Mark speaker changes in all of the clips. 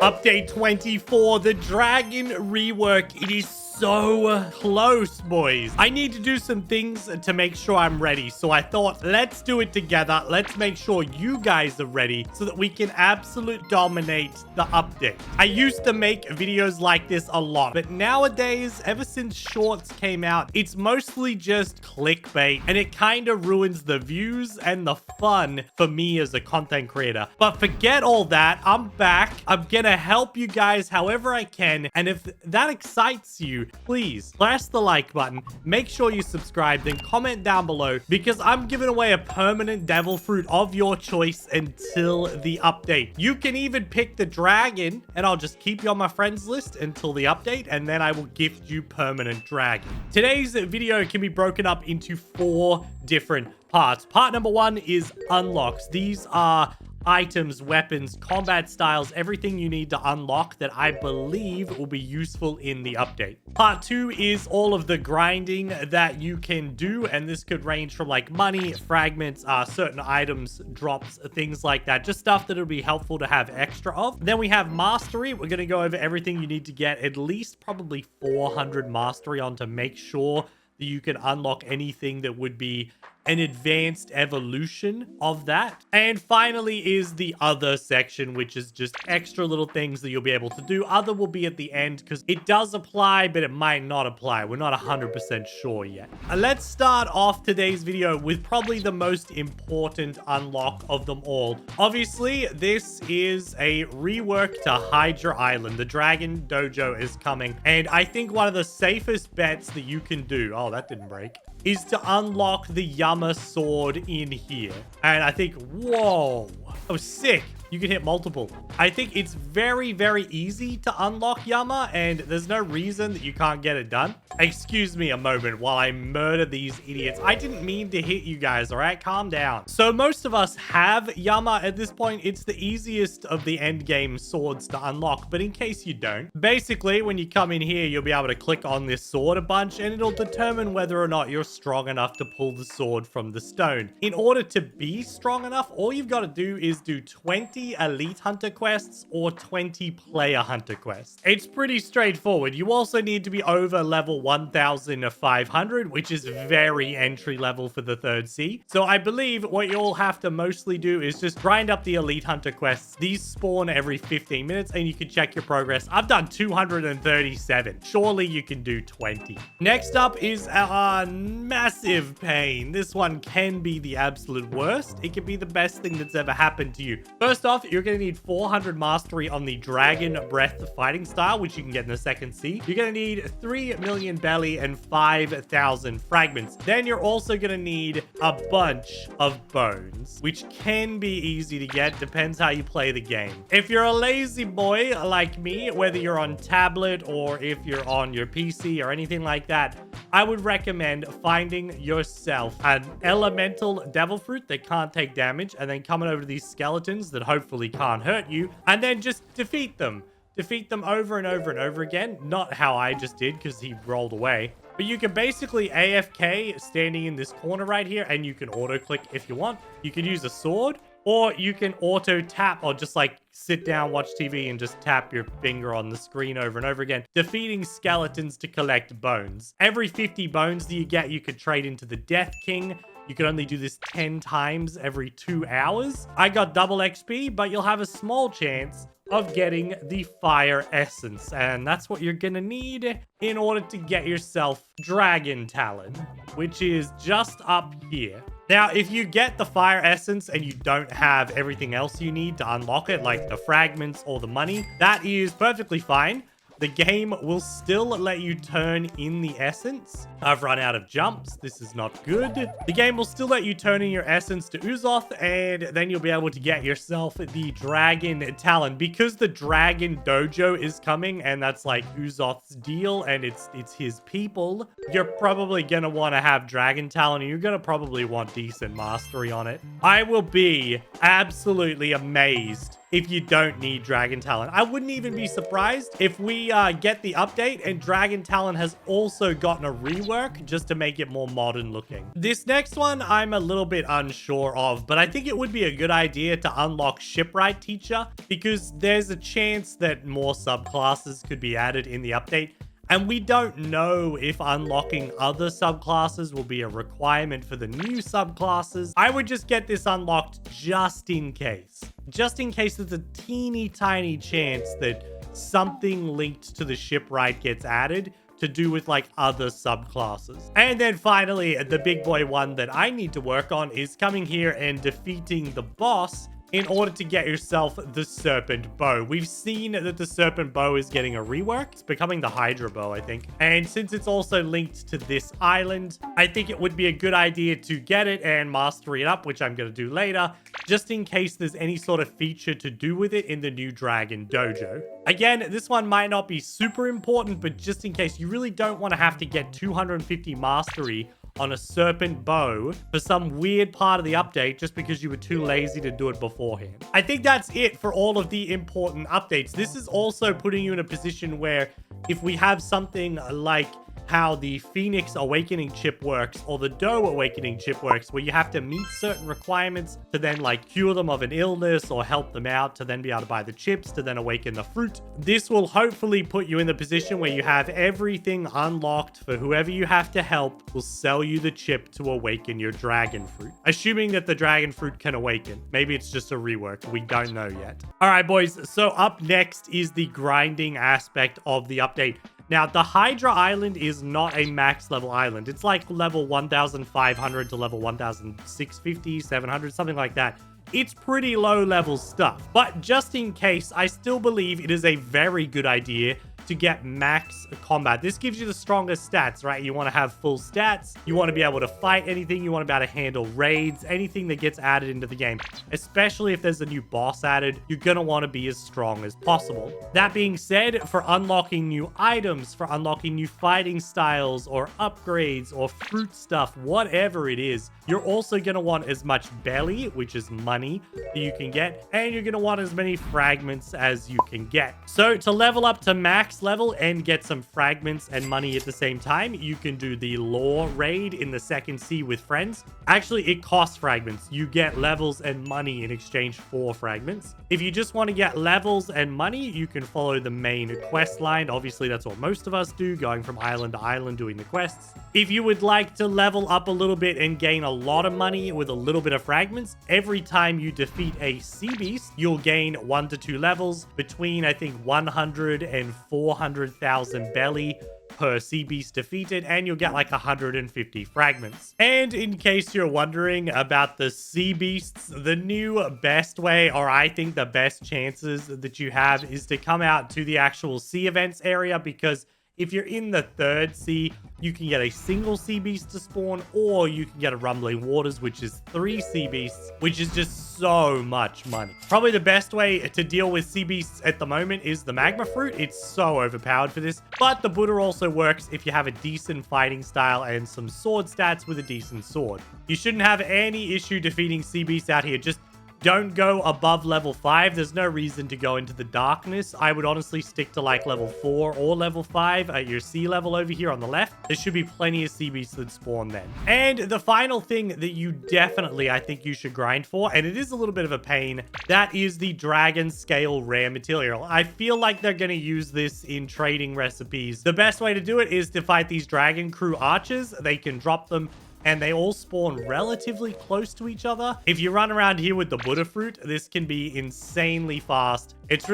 Speaker 1: Update 24, the dragon rework. It is so close, boys. I need to do some things to make sure I'm ready. So I thought, let's do it together. Let's make sure you guys are ready so that we can absolute dominate the update. I used to make videos like this a lot, but nowadays, ever since shorts came out, it's mostly just clickbait, and it kind of ruins the views and the fun for me as a content creator. But forget all that. I'm back. I'm gonna help you guys however I can. And if that excites you, please press the like button, make sure you subscribe, then comment down below, because I'm giving away a permanent devil fruit of your choice until the update. You can even pick the dragon, and I'll just keep you on my friends list until the update, and then I will gift you permanent dragon. Today's video can be broken up into 4 different parts. Part number 1 is unlocks. These are items, weapons, combat styles, everything you need to unlock that I believe will be useful in the update. Part 2 is all of the grinding that you can do, and this could range from like money, fragments, certain items, drops, things like that. Just stuff that will be helpful to have extra of. Then we have mastery. We're going to go over everything you need to get at least probably 400 mastery on to make sure that you can unlock anything that would be an advanced evolution of that. And finally is the other section, which is just extra little things that you'll be able to do. Other will be at the end because it does apply, but it might not apply. We're not 100% sure yet. Let's start off today's video with probably the most important unlock of them all. Obviously, this is a rework to Hydra Island. The Dragon Dojo is coming, and I think one of the safest bets that you can do, oh, that didn't break, is to unlock the Yama sword in here. And I think, whoa, oh, sick. You can hit multiple. I think it's very, very easy to unlock Yama, and there's no reason that you can't get it done. Excuse me a moment while I murder these idiots. I didn't mean to hit you guys, all right? Calm down. So most of us have Yama at this point. It's the easiest of the end game swords to unlock, but in case you don't, basically when you come in here, you'll be able to click on this sword a bunch, and it'll determine whether or not you're strong enough to pull the sword from the stone. In order to be strong enough, all you've got to do is do 20 elite hunter quests or 20 player hunter quests. It's pretty straightforward. You also need to be over level 1500, which is very entry level for the 3rd sea. So I believe what you'll have to mostly do is just grind up the elite hunter quests. These spawn every 15 minutes, and you can check your progress. I've done 237. Surely you can do 20. Next up is our massive pain. This one can be the absolute worst. It can be the best thing that's ever happened to you. First off, you're going to need 400 mastery on the Dragon Breath fighting style, which you can get in the 2nd sea. You're going to need 3 million belly and 5,000 fragments. Then you're also going to need a bunch of bones, which can be easy to get. Depends how you play the game. If you're a lazy boy like me, whether you're on tablet or if you're on your PC or anything like that, I would recommend finding yourself an elemental devil fruit that can't take damage, and then coming over to these skeletons that hopefully can't hurt you, and then just defeat them. Defeat them over and over and over again. Not how I just did, because he rolled away. But you can basically AFK standing in this corner right here, and you can auto-click if you want. You can use a sword, or you can auto-tap, or just like sit down, watch TV, and just tap your finger on the screen over and over again, defeating skeletons to collect bones. Every 50 bones that you get, you could trade into the Death King. You can only do this 10 times every 2 hours. I got double XP, but you'll have a small chance of getting the fire essence, and that's what you're gonna need in order to get yourself Dragon Talon, which is just up here. Now, if you get the fire essence and you don't have everything else you need to unlock it, like the fragments or the money, that is perfectly fine. The game will still let you turn in the essence. I've run out of jumps. This is not good. The game will still let you turn in your essence to Uzoth, and then you'll be able to get yourself the Dragon Talon. Because the Dragon Dojo is coming, and that's like Uzoth's deal, and it's his people, you're probably gonna want to have Dragon Talon, and you're gonna probably want decent mastery on it. I will be absolutely amazed if you don't need Dragon Talon. I wouldn't even be surprised if we get the update and Dragon Talon has also gotten a rework just to make it more modern looking. This next one, I'm a little bit unsure of, but I think it would be a good idea to unlock Shipwright Teacher because there's a chance that more subclasses could be added in the update. And we don't know if unlocking other subclasses will be a requirement for the new subclasses. I would just get this unlocked just in case. Just in case there's a teeny tiny chance that something linked to the shipwright gets added to do with like other subclasses. And then finally, the big boy one that I need to work on is coming here and defeating the boss in order to get yourself the serpent bow. We've seen that the serpent bow is getting a rework. It's becoming the Hydra bow, I think. And since it's also linked to this island, I think it would be a good idea to get it and master it up, which I'm going to do later, just in case there's any sort of feature to do with it in the new Dragon Dojo. Again, this one might not be super important, but just in case, you really don't want to have to get 250 mastery on a serpent bow for some weird part of the update just because you were too lazy to do it beforehand. I think that's it for all of the important updates. This is also putting you in a position where if we have something like how the Phoenix Awakening chip works or the Doe Awakening chip works, where you have to meet certain requirements to then like cure them of an illness or help them out to then be able to buy the chips to then awaken the fruit. This will hopefully put you in the position where you have everything unlocked for whoever you have to help will sell you the chip to awaken your dragon fruit. Assuming that the dragon fruit can awaken. Maybe it's just a rework. We don't know yet. All right, boys. So up next is the grinding aspect of the update. Now, the Hydra Island is not a max level island. It's like level 1,500 to level 1,650, 700, something like that. It's pretty low level stuff. But just in case, I still believe it is a very good idea to get max combat. This gives you the strongest stats, right? You want to have full stats. You want to be able to fight anything. You want to be able to handle raids, anything that gets added into the game. Especially if there's a new boss added, you're going to want to be as strong as possible. That being said, for unlocking new items, for unlocking new fighting styles or upgrades or fruit stuff, whatever it is, you're also going to want as much belly, which is money, that you can get, and you're going to want as many fragments as you can get. So to level up to max level and get some fragments and money at the same time, you can do the lore raid in the second sea with friends. Actually, it costs fragments. You get levels and money in exchange for fragments. If you just want to get levels and money, you can follow the main quest line. Obviously, that's what most of us do, going from island to island doing the quests. If you would like to level up a little bit and gain a lot of money with a little bit of fragments, every time you defeat a sea beast, you'll gain 1 to 2 levels between, I think, 100 and 400,000 belly per sea beast defeated, and you'll get like 150 fragments. And in case you're wondering about the sea beasts, the new best way, or I think the best chances that you have, is to come out to the actual sea events area, because if you're in the third sea, you can get a single sea beast to spawn, or you can get a rumbling waters, which is 3 sea beasts, which is just so much money. Probably the best way to deal with sea beasts at the moment is the magma fruit. It's so overpowered for this, but the Buddha also works if you have a decent fighting style and some sword stats with a decent sword. You shouldn't have any issue defeating sea beasts out here. Just don't go above level 5. There's no reason to go into the darkness. I would honestly stick to like level 4 or level 5 at your sea level over here on the left. There should be plenty of sea beasts that spawn then. And the final thing that you definitely, I think you should grind for, and it is a little bit of a pain, that is the dragon scale rare material. I feel like they're going to use this in trading recipes. The best way to do it is to fight these dragon crew archers. They can drop them, and they all spawn relatively close to each other. If you run around here with the Buddha fruit, this can be insanely fast. It's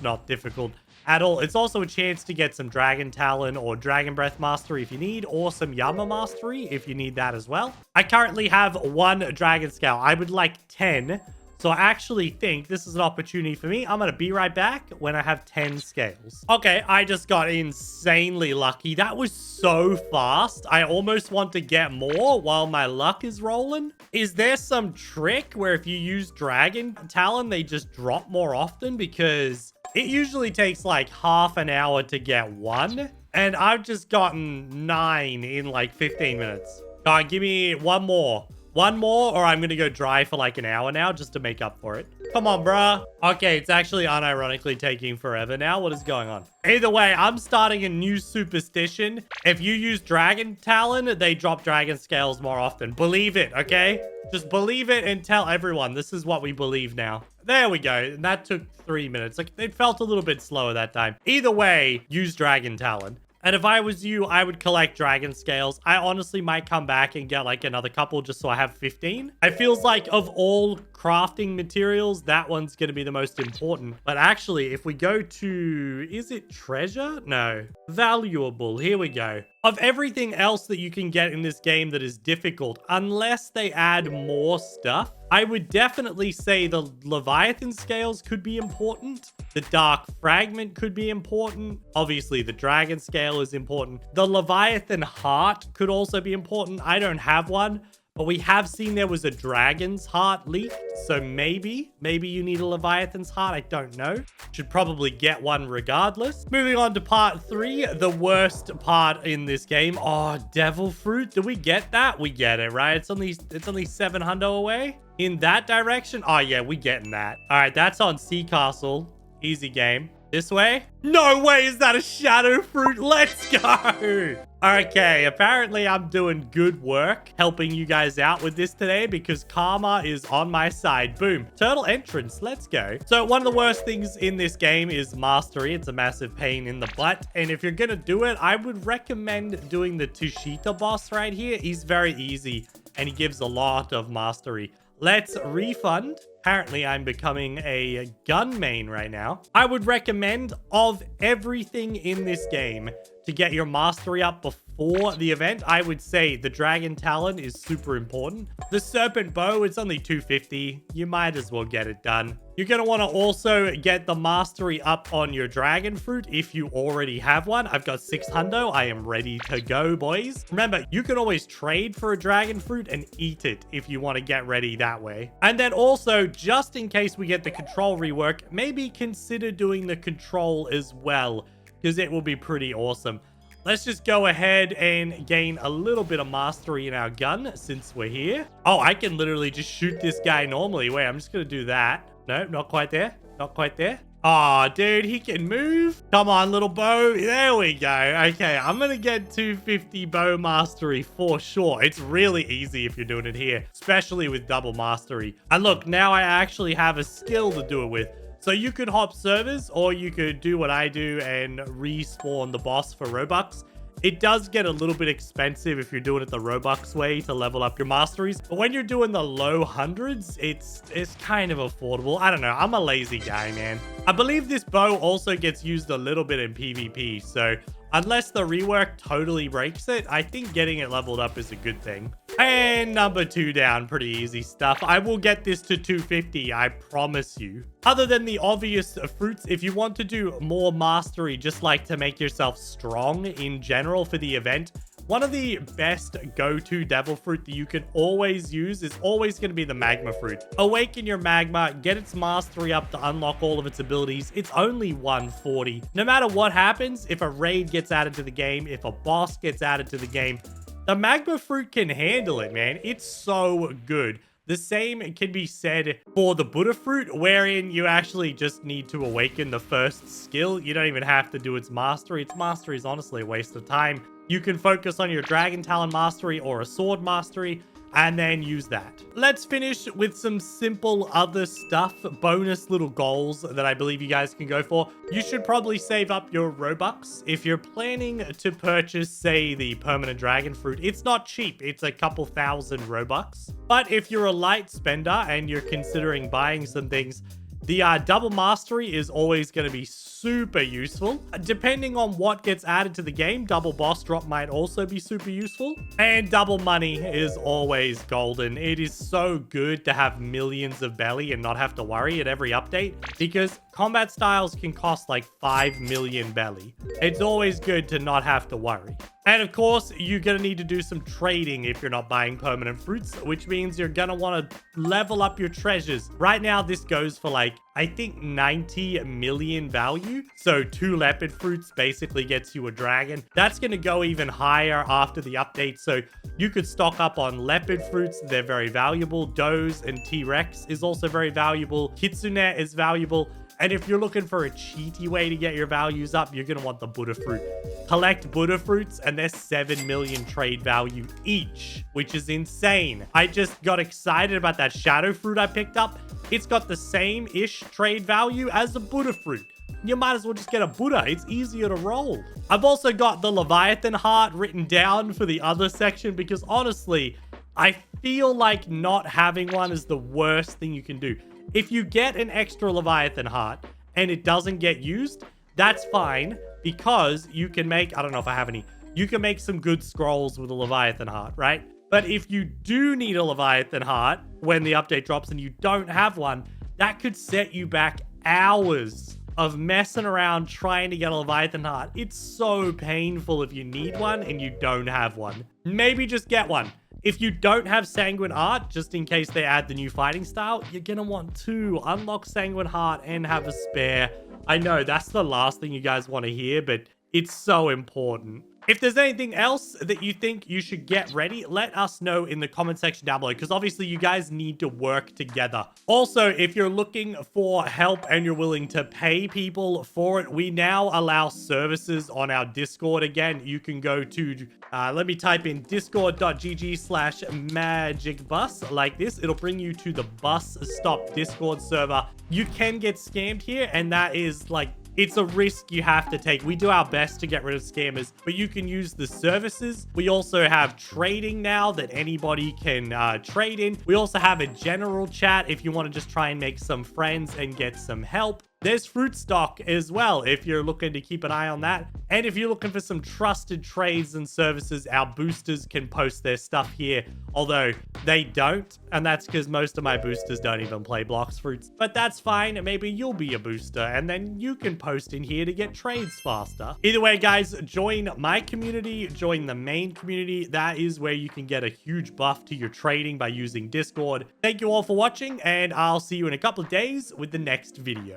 Speaker 1: not difficult at all. It's also a chance to get some Dragon Talon or Dragon Breath Mastery if you need, or some Yama Mastery if you need that as well. I currently have 1 Dragon Scale. I would like 10. So I actually think this is an opportunity for me. I'm going to be right back when I have 10 scales. Okay, I just got insanely lucky. That was so fast. I almost want to get more while my luck is rolling. Is there some trick where if you use Dragon Talon, they just drop more often? Because it usually takes like half an hour to get 1. And I've just gotten 9 in like 15 minutes. Come on, give me one more. One more, or I'm going to go dry for like an hour now just to make up for it. Come on, bruh. Okay, it's actually unironically taking forever now. What is going on? Either way, I'm starting a new superstition. If you use dragon talon, they drop dragon scales more often. Believe it, okay? Just believe it and tell everyone. This is what we believe now. There we go. And that took 3 minutes. Like, it felt a little bit slower that time. Either way, use dragon talon. And if I was you, I would collect dragon scales. I honestly might come back and get like another couple just so I have 15. It feels like of all crafting materials, that one's going to be the most important. But actually, if we go to, is it treasure? No, valuable. Here we go. Of everything else that you can get in this game that is difficult, unless they add more stuff, I would definitely say the Leviathan scales could be important. The Dark Fragment could be important. Obviously, the Dragon Scale is important. The Leviathan Heart could also be important. I don't have one, but we have seen there was a Dragon's Heart leaked. So maybe you need a Leviathan's Heart. I don't know. Should probably get one regardless. Moving on to part 3, the worst part in this game. Oh, devil fruit. Do we get that? We get it, right? It's only 700 away. In that direction? Oh, yeah, we getting that. All right, that's on Sea Castle. Easy game. This way? No way is that a shadow fruit. Let's go. Okay, apparently I'm doing good work helping you guys out with this today because karma is on my side. Boom. Turtle entrance. Let's go. So one of the worst things in this game is mastery. It's a massive pain in the butt. And if you're going to do it, I would recommend doing the Tushita boss right here. He's very easy and he gives a lot of mastery. Let's refund. Apparently, I'm becoming a gun main right now. I would recommend of everything in this game to get your mastery up before the event. I would say the Dragon Talon is super important. The Serpent Bow, it's only 250. You might as well get it done. You're going to want to also get the mastery up on your Dragon Fruit if you already have one. I've got 600. I am ready to go, boys. Remember, you can always trade for a Dragon Fruit and eat it if you want to get ready that way. And then also, just in case we get the control rework, maybe consider doing the control as well, because it will be pretty awesome. Let's just go ahead and gain a little bit of mastery in our gun since we're here. Oh, I can literally just shoot this guy normally. Wait, I'm just going to do that. No, not quite there. Not quite there. Oh, dude, he can move. Come on, little bow. There we go. Okay, I'm going to get 250 bow mastery for sure. It's really easy if you're doing it here, especially with double mastery. And look, now I actually have a skill to do it with. So you could hop servers or you could do what I do and respawn the boss for Robux. It does get a little bit expensive if you're doing it the Robux way to level up your masteries. But when you're doing the low hundreds, it's kind of affordable. I don't know. I'm a lazy guy, man. I believe this bow also gets used a little bit in PvP. So unless the rework totally breaks it, I think getting it leveled up is a good thing. And number 2 down, pretty easy stuff. I will get this to 250, I promise you. Other than the obvious fruits, if you want to do more mastery, just like to make yourself strong in general for the event, one of the best go-to devil fruit that you can always use is always going to be the magma fruit. Awaken your magma, get its mastery up to unlock all of its abilities. It's only 140. No matter what happens, if a raid gets added to the game, if a boss gets added to the game, the magma fruit can handle it, man. It's so good. The same can be said for the Buddha fruit, wherein you actually just need to awaken the first skill. You don't even have to do its mastery. Its mastery is honestly a waste of time. You can focus on your Dragon Talon mastery or a sword mastery and then use that. Let's finish with some simple other stuff, bonus little goals that I believe you guys can go for. You should probably save up your Robux. If you're planning to purchase, say, the permanent dragon fruit, it's not cheap. It's a couple thousand Robux. But if you're a light spender and you're considering buying some things, the double mastery is always going to be super useful. Depending on what gets added to the game, double boss drop might also be super useful. And double money is always golden. It is so good to have millions of belly and not have to worry at every update, because combat styles can cost like 5 million belly. It's always good to not have to worry. And of course, you're going to need to do some trading if you're not buying permanent fruits, which means you're going to want to level up your treasures. Right now, this goes for like, I think 90 million value. value. So 2 leopard fruits basically gets you a dragon. That's going to go even higher after the update. So you could stock up on leopard fruits. They're very valuable. Does and T-Rex is also very valuable. Kitsune is valuable. And if you're looking for a cheaty way to get your values up, you're going to want the Buddha fruit. Collect Buddha fruits, and they're 7 million trade value each, which is insane. I just got excited about that shadow fruit I picked up. It's got the same-ish trade value as a Buddha fruit. You might as well just get a Buddha. It's easier to roll. I've also got the Leviathan heart written down for the other section because honestly, I feel like not having one is the worst thing you can do. If you get an extra Leviathan heart and it doesn't get used, that's fine because you can make, I don't know if I have any, you can make some good scrolls with a Leviathan heart, right? But if you do need a Leviathan heart when the update drops and you don't have one, that could set you back hours of messing around trying to get a Leviathan heart. It's so painful if you need one and you don't have one. Maybe just get one. If you don't have Sanguine Art, just in case they add the new fighting style, you're going to want to unlock Sanguine Heart and have a spare. I know that's the last thing you guys want to hear, but it's so important. If there's anything else that you think you should get ready, let us know in the comment section down below, because obviously you guys need to work together. Also, if you're looking for help and you're willing to pay people for it, we now allow services on our Discord. Again, you can go to, let me type in discord.gg/magicbus like this. It'll bring you to the bus stop Discord server. You can get scammed here, and that is like, it's a risk you have to take. We do our best to get rid of scammers, but you can use the services. We also have trading now that anybody can trade in. We also have a general chat if you want to just try and make some friends and get some help. There's fruit stock as well if you're looking to keep an eye on that. And if you're looking for some trusted trades and services, our boosters can post their stuff here, although they don't. And that's because most of my boosters don't even play Blox fruits. But that's fine. Maybe you'll be a booster and then you can post in here to get trades faster. Either way, guys, join my community, join the main community. That is where you can get a huge buff to your trading by using Discord. Thank you all for watching, and I'll see you in a couple of days with the next video.